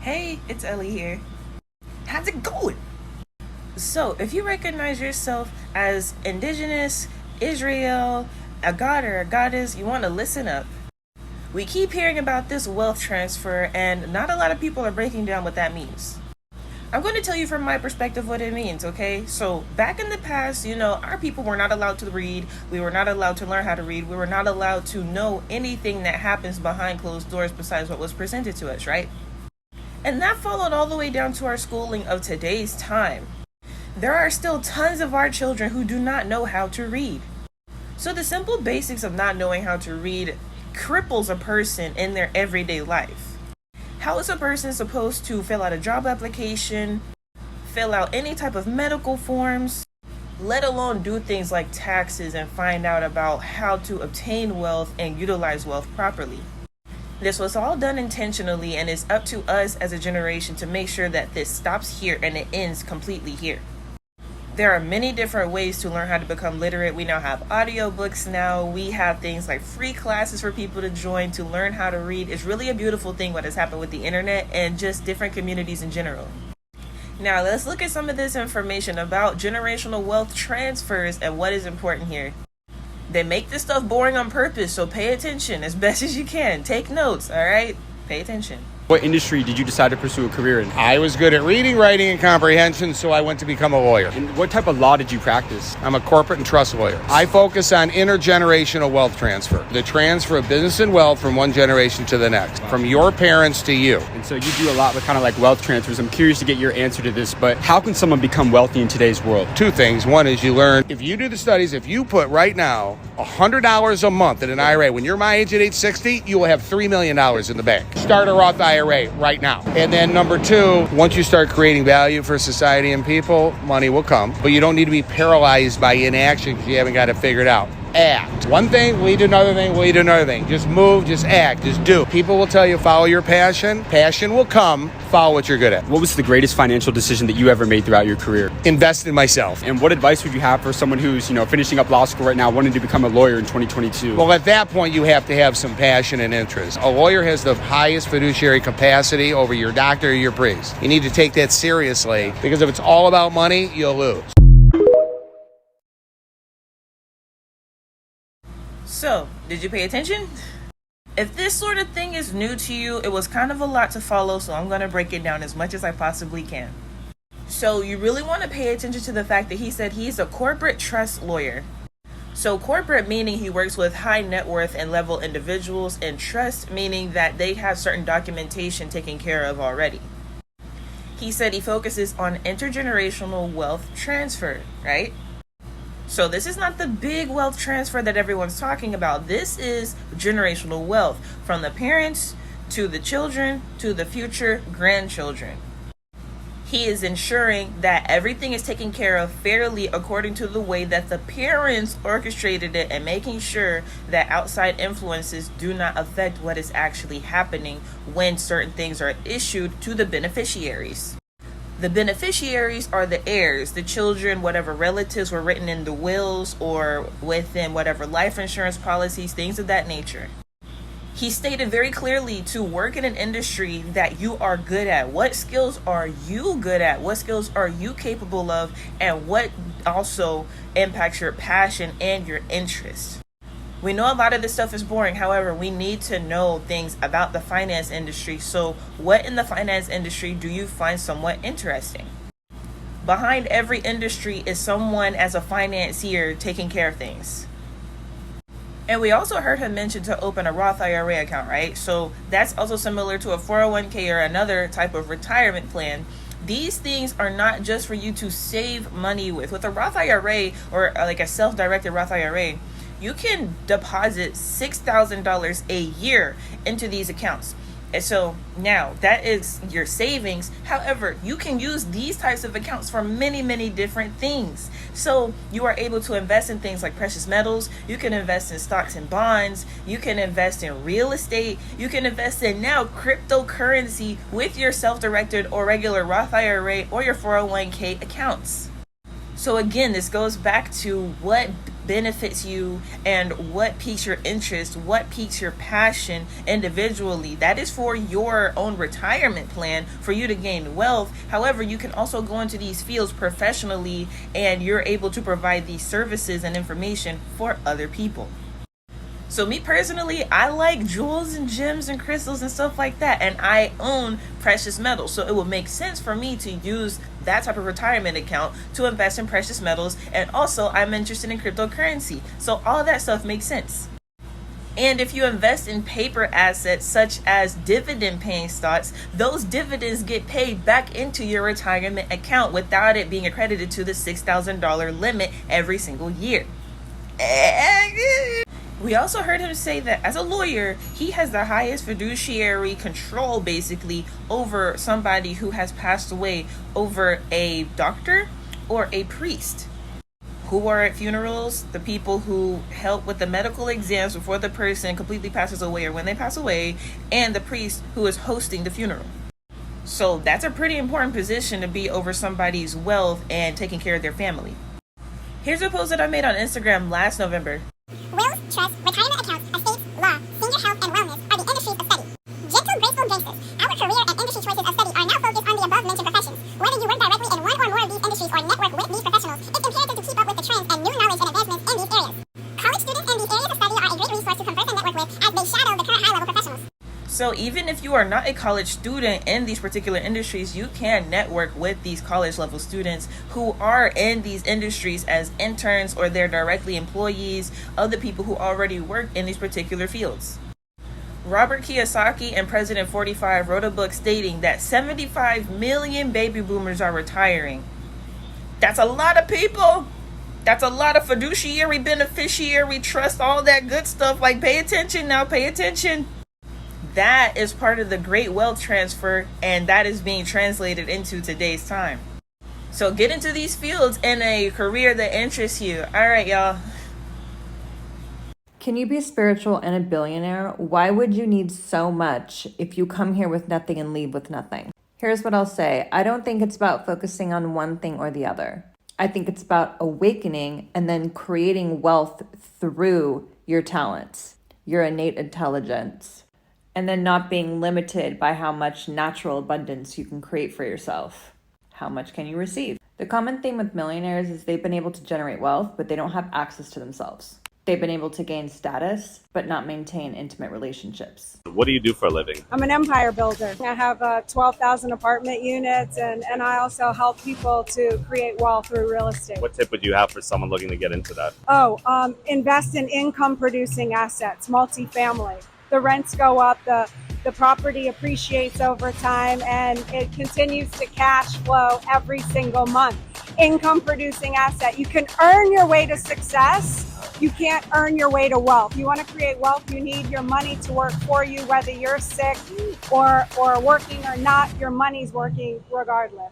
Hey, it's Ellie here. How's it going? So, if you recognize yourself as indigenous, Israel, a god or a goddess, you want to listen up. We keep hearing about this wealth transfer, and not a lot of people are breaking down what that means. I'm going to tell you from my perspective what it means, okay? So, back in the past, our people were not allowed to read. We were not allowed to learn how to read. We were not allowed to know anything that happens behind closed doors besides what was presented to us, right? And that followed all the way down to our schooling of today's time. There are still tons of our children who do not know how to read. So the simple basics of not knowing how to read cripples a person in their everyday life. How is a person supposed to fill out a job application, fill out any type of medical forms, let alone do things like taxes and find out about how to obtain wealth and utilize wealth properly? This was all done intentionally, and it's up to us as a generation to make sure that this stops here and it ends completely here. There are many different ways to learn how to become literate. We now have audiobooks now. We have things like free classes for people to join to learn how to read. It's really a beautiful thing what has happened with the internet and just different communities in general. Now let's look at some of this information about generational wealth transfers and what is important here. They make this stuff boring on purpose, so pay attention as best as you can. Take notes, all right? Pay attention. What industry did you decide to pursue a career in? I was good at reading, writing, and comprehension, so I went to become a lawyer. And what type of law did you practice? I'm a corporate and trust lawyer. I focus on intergenerational wealth transfer, the transfer of business and wealth from one generation to the next, from your parents to you. And so you do a lot with kind of like wealth transfers. I'm curious to get your answer to this, but how can someone become wealthy in today's world? Two things. One is you learn, if you do the studies, if you put right now $100 a month in an IRA, when you're my age at age 60, you will have $3 million in the bank. Start a Roth IRA right now. And then number two, once you start creating value for society and people, money will come. But you don't need to be paralyzed by inaction because you haven't got it figured out. Act. One thing, lead to another thing, lead to another thing. Just move, just act, just do. People will tell you, follow your passion. Passion will come. Follow what you're good at. What was the greatest financial decision that you ever made throughout your career? Invest in myself. And what advice would you have for someone who's, finishing up law school right now, wanting to become a lawyer in 2022? Well, at that point, you have to have some passion and interest. A lawyer has the highest fiduciary capacity over your doctor or your priest. You need to take that seriously because if it's all about money, you'll lose. So, did you pay attention? If this sort of thing is new to you, it was kind of a lot to follow, so I'm going to break it down as much as I possibly can. So, you really want to pay attention to the fact that he said he's a corporate trust lawyer. So, corporate meaning he works with high net worth and level individuals, and trust meaning that they have certain documentation taken care of already. He said he focuses on intergenerational wealth transfer, right? So this is not the big wealth transfer that everyone's talking about. This is generational wealth from the parents to the children to the future grandchildren. He is ensuring that everything is taken care of fairly according to the way that the parents orchestrated it and making sure that outside influences do not affect what is actually happening when certain things are issued to the beneficiaries. The beneficiaries are the heirs, the children, whatever relatives were written in the wills or within whatever life insurance policies, things of that nature. He stated very clearly to work in an industry that you are good at. What skills are you good at? What skills are you capable of? And what also impacts your passion and your interest? We know a lot of this stuff is boring. However, we need to know things about the finance industry. So what in the finance industry do you find somewhat interesting? Behind every industry is someone as a financier taking care of things. And we also heard him mention to open a Roth IRA account, right? So that's also similar to a 401k or another type of retirement plan. These things are not just for you to save money with. With a Roth IRA or like a self-directed Roth IRA, you can deposit $6,000 a year into these accounts. And so now that is your savings. However, you can use these types of accounts for many, many different things. So you are able to invest in things like precious metals. You can invest in stocks and bonds. You can invest in real estate. You can invest in now cryptocurrency with your self-directed or regular Roth IRA or your 401k accounts. So again, this goes back to what benefits you and what piques your interest, what piques your passion individually. That is for your own retirement plan, for you to gain wealth. However, you can also go into these fields professionally, and you're able to provide these services and information for other people. So me personally, I like jewels and gems and crystals and stuff like that, and I own precious metals. So it would make sense for me to use that type of retirement account to invest in precious metals. And also, I'm interested in cryptocurrency. So all of that stuff makes sense. And if you invest in paper assets such as dividend paying stocks, those dividends get paid back into your retirement account without it being accredited to the $6,000 limit every single year. We also heard him say that as a lawyer, he has the highest fiduciary control basically over somebody who has passed away, over a doctor or a priest. Who are at funerals? The people who help with the medical exams before the person completely passes away or when they pass away, and the priest who is hosting the funeral. So that's a pretty important position to be over somebody's wealth and taking care of their family. Here's a post that I made on Instagram last November. Wills, trusts, retirement accounts, estates, law, senior health, and wellness are the industries of study. Gentle, graceful gangsters, our career and industry choices of study are now focused on the above-mentioned professions. Whether you work directly in one or more of these industries or network with these professionals, it's imperative to keep up with the trends and new knowledge and advancements in these areas. College students in these areas of study are a great resource to converse and network with as they shadow the current high-level professionals. So even if you are not a college student in these particular industries, you can network with these college level students who are in these industries as interns, or they're directly employees of the people who already work in these particular fields. Robert Kiyosaki and President 45 wrote a book stating that 75 million baby boomers are retiring. That's a lot of people. That's a lot of fiduciary, beneficiary, trust, all that good stuff. Like, pay attention now, pay attention. That is part of the great wealth transfer, and that is being translated into today's time. So get into these fields in a career that interests you. All right, y'all. Can you be spiritual and a billionaire? Why would you need so much if you come here with nothing and leave with nothing? Here's what I'll say. I don't think it's about focusing on one thing or the other. I think it's about awakening and then creating wealth through your talents, your innate intelligence, and then not being limited by how much natural abundance you can create for yourself. How much can you receive? The common theme with millionaires is they've been able to generate wealth, but they don't have access to themselves. They've been able to gain status, but not maintain intimate relationships. What do you do for a living? I'm an empire builder. I have 12,000 apartment units, and I also help people to create wealth through real estate. What tip would you have for someone looking to get into that? Invest in income producing assets, multifamily. The rents go up, the property appreciates over time, and it continues to cash flow every single month. Income producing asset. You can earn your way to success. You can't earn your way to wealth. You want to create wealth, you need your money to work for you, whether you're sick or working or not, your money's working regardless.